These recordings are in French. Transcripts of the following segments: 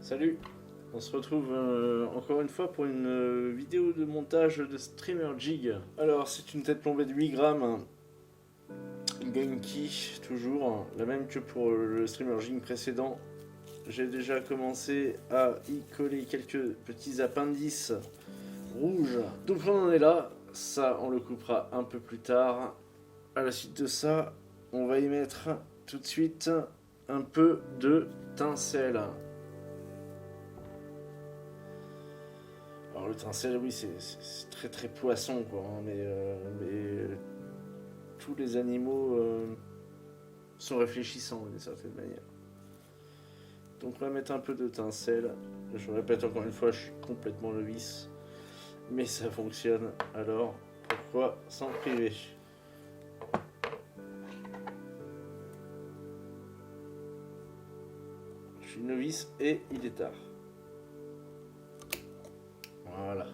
Salut, on se retrouve encore une fois pour une vidéo de montage de Streamer Jig. Alors c'est une tête plombée de 8 grammes, Genki toujours, la même que pour le Streamer Jig précédent. J'ai déjà commencé à y coller quelques petits appendices rouges. Donc on en est là, ça on le coupera un peu plus tard. À la suite de ça, on va y mettre tout de suite un peu de tincelle. Alors le tincelle, oui, c'est très très poisson, quoi, hein, mais tous les animaux sont réfléchissants d'une certaine manière. Donc on va mettre un peu de tincelle. Je répète encore une fois, je suis complètement novice, mais ça fonctionne, alors pourquoi s'en priver? Je suis novice et il est tard. Voilà.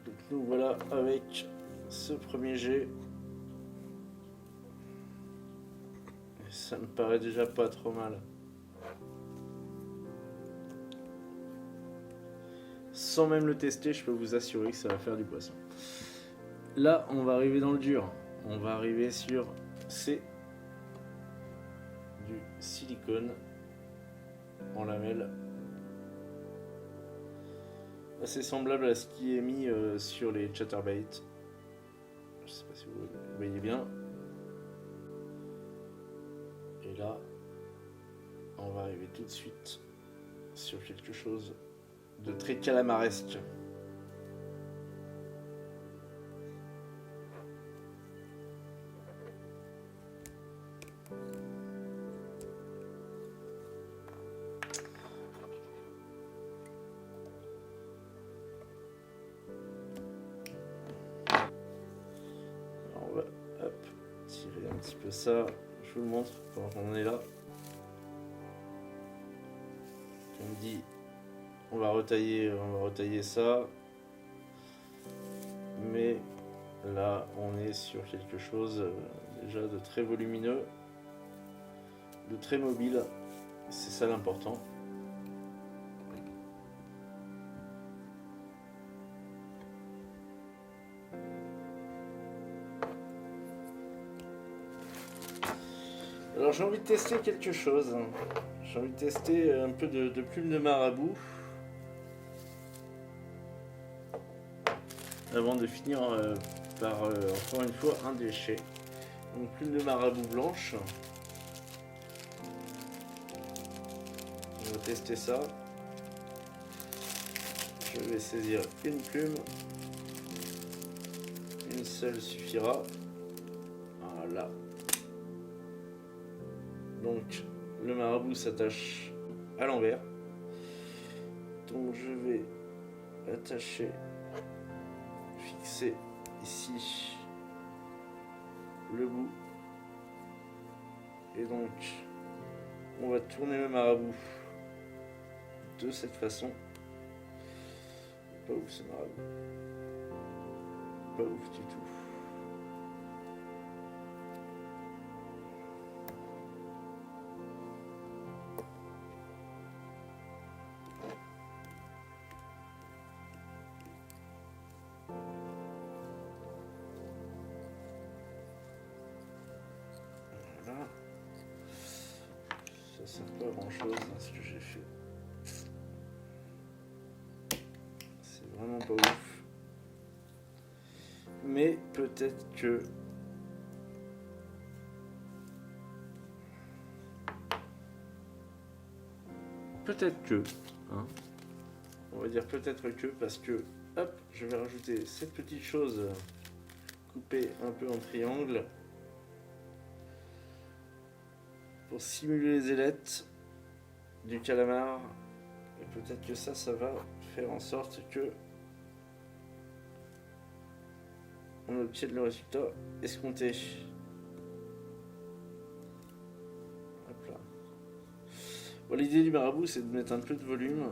Donc nous voilà avec ce premier jet. Et ça me paraît déjà pas trop mal. Sans même le tester, je peux vous assurer que ça va faire du poisson. Là, on va arriver dans le dur. On va arriver sur du silicone en lamelles. Assez semblable à ce qui est mis sur les chatterbaits. Je sais pas si vous voyez bien. Et là, on va arriver tout de suite sur quelque chose de très calamaresque. Alors on va tirer un petit peu ça. Je vous le montre pendant qu'on est là. On me dit on va retailler ça, mais là on est sur quelque chose déjà de très volumineux, de très mobile, c'est ça l'important. Alors j'ai envie de tester quelque chose, j'ai envie de tester un peu de plume de marabout. Avant de finir par encore une fois un déchet. Donc plume de marabout blanche. On va tester ça. Je vais saisir une plume. Une seule suffira. Voilà. Donc le marabout s'attache à l'envers. Donc je vais attacher, fixer ici le bout, et donc on va tourner le marabout de cette façon. Pas ouf ce marabout, pas ouf du tout. Voilà. Ça sert pas à grand chose ce que j'ai fait. C'est vraiment pas ouf. Mais peut-être que hein, on va dire peut-être que, parce que hop, je vais rajouter cette petite chose coupée un peu en triangle pour simuler les ailettes du calamar, et peut-être que ça va faire en sorte que on obtienne le résultat escompté. Hop là. Bon, l'idée du marabout, c'est de mettre un peu de volume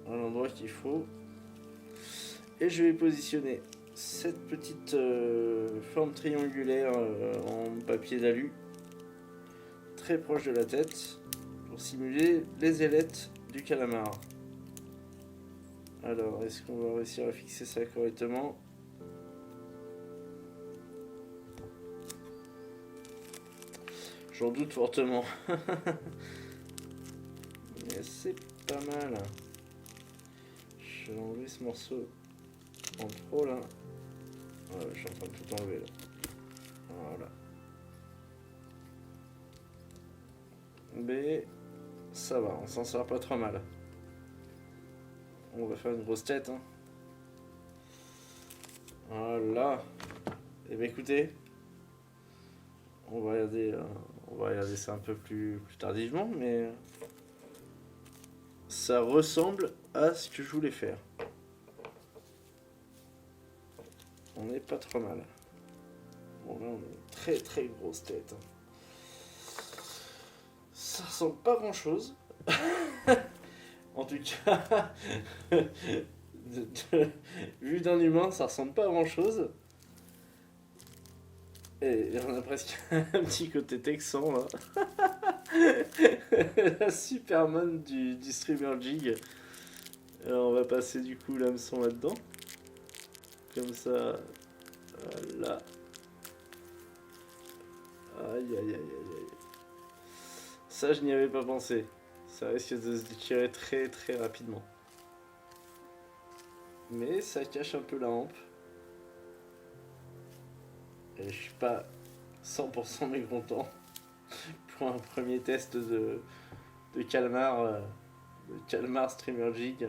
à l'endroit qu'il faut, et je vais positionner cette petite forme triangulaire en papier d'alu, très proche de la tête, pour simuler les ailettes du calamar. Alors, est-ce qu'on va réussir à fixer ça correctement? J'en doute fortement. Mais c'est pas mal. Je vais enlever ce morceau en trop là. Ouais, je suis en train de tout enlever là. Voilà. Mais ça va, on s'en sort pas trop mal. On va faire une grosse tête. Hein. Voilà. Et bien écoutez, on va regarder ça un peu plus tardivement, mais ça ressemble à ce que je voulais faire. On n'est pas trop mal. Bon là on a une très très grosse tête. Ça ressemble pas grand chose. En tout cas, vu d'un humain, ça ressemble pas à grand chose. Et on a presque un petit côté texan là. La Superman du streamer Jig. Alors on va passer du coup l'hameçon là-dedans. Comme ça. Voilà. Aïe aïe aïe aïe aïe. Ça je n'y avais pas pensé. Ça risque de se déchirer très très rapidement. Mais ça cache un peu la hampe. Et je suis pas 100% mécontent pour un premier test de calmar, streamer jig.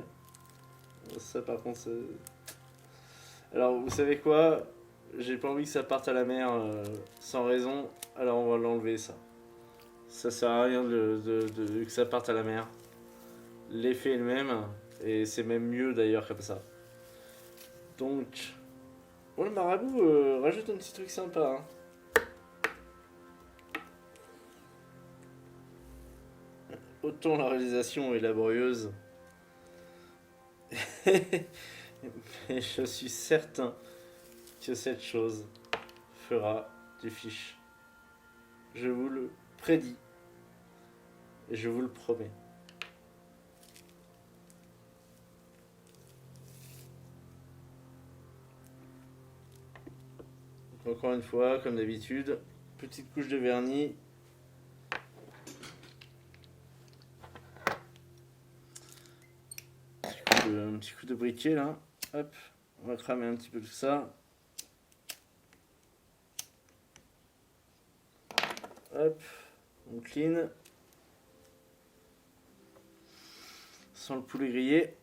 Ça par contre alors vous savez quoi, j'ai pas envie que ça parte à la mer sans raison, alors on va l'enlever ça. Ça sert à rien que ça parte à la mer. L'effet est le même et c'est même mieux d'ailleurs comme ça. Donc bon, le marabout rajoute un petit truc sympa. Hein. Autant la réalisation est laborieuse, mais je suis certain que cette chose fera du fiche. Je vous le prédis et je vous le promets. Donc, encore une fois, comme d'habitude, petite couche de vernis. Un petit coup de briquet là. Hop, on va cramer un petit peu tout ça. Hop, on clean. Sans le poulet grillé.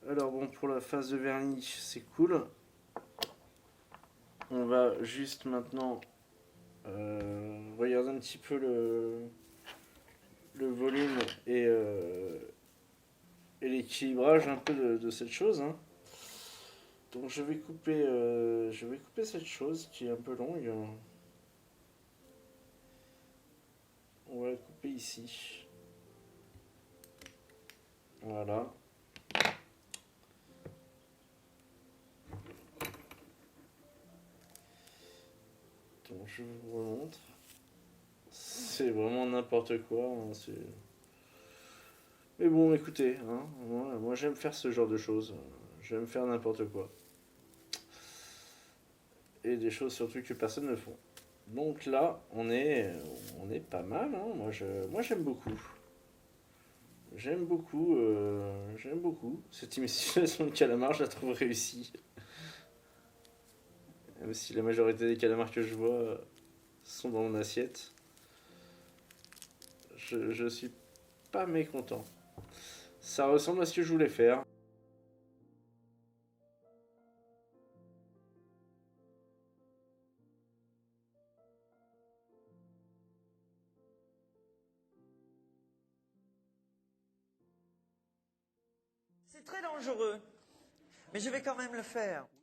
Alors bon, pour la phase de vernis, c'est cool. On va juste maintenant regarder un petit peu le volume et l'équilibrage un peu de cette chose. Hein. Donc je vais couper cette chose qui est un peu longue. On va la couper ici. Voilà. Donc je vous remontre. C'est vraiment n'importe quoi. Hein, mais bon, écoutez, hein, moi j'aime faire ce genre de choses. J'aime faire n'importe quoi. Et des choses surtout que personne ne font. Donc là, on est pas mal. Hein. Moi j'aime beaucoup. J'aime beaucoup. Cette imitation de calamar, je la trouve réussie. Même si la majorité des calamars que je vois sont dans mon assiette. Je suis pas mécontent. Ça ressemble à ce que je voulais faire. C'est très dangereux, mais je vais quand même le faire.